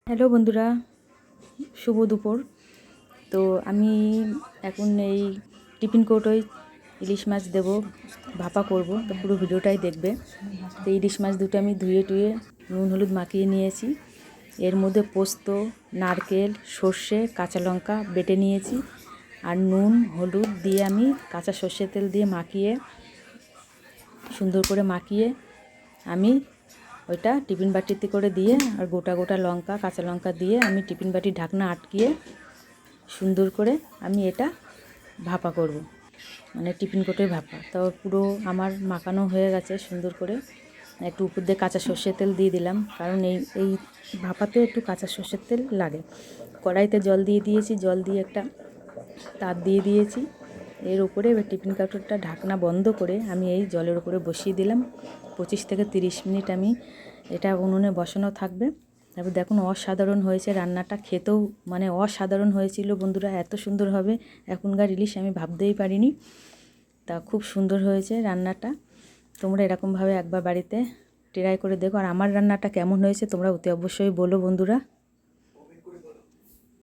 Hello বন্ধুরা, শুভ দুপুর। তো আমি এখন এই টিফিন কৌটোয় ইলিশ মাছ দেবো, ভাপা করব। তো পুরো ভিডিওটাই দেখবে। তো ইলিশ মাছ দুটো আমি ধুয়ে টুয়ে নুন হলুদ মাখিয়ে নিয়েছি। এর মধ্যে পোস্ত, নারকেল, সর্ষে, কাঁচা লঙ্কা বেটে নিয়েছি। আর নুন হলুদ দিয়ে আমি কাঁচা সর্ষের তেল দিয়ে মাখিয়ে সুন্দর করে মাখিয়ে আমি ওইটা টিফিন বাটিতে করে দিয়ে আর গোটা গোটা লঙ্কা কাঁচা লঙ্কা দিয়ে আমি টিফিন বাটির ঢাকনা আটকিয়ে সুন্দর করে আমি এটা ভাপা করব, মানে টিফিন কোটোয় ভাপা। তো পুরো আমার মাখানো হয়ে গেছে সুন্দর করে। একটু উপর দিয়ে কাঁচা সর্ষের তেল দিয়ে দিলাম, কারণ এই ভাপাতে একটু কাঁচা সর্ষের তেল লাগে। কড়াইতে জল দিয়ে দিয়েছি, জল দিয়ে একটা তাপ দিয়ে দিয়েছি। এর উপরে এবার টিফিন কাউটোটা ঢাকনা বন্ধ করে আমি এই জলের উপরে বসিয়ে দিলাম। 25 থেকে 30 মিনিট আমি এটা উনুনে বসানো থাকবে। তারপর দেখুন অসাধারণ হয়েছে রান্নাটা, খেতেও মানে অসাধারণ হয়েছিল বন্ধুরা। এত সুন্দর হবে এখনকার ইলিশ আমি ভাবতেই পারিনি। তা খুব সুন্দর হয়েছে রান্নাটা। তোমরা এরকমভাবে একবার বাড়িতে ট্রাই করে দেখো। আর আমার রান্নাটা কেমন হয়েছে তোমরা অতি অবশ্যই বলো বন্ধুরা।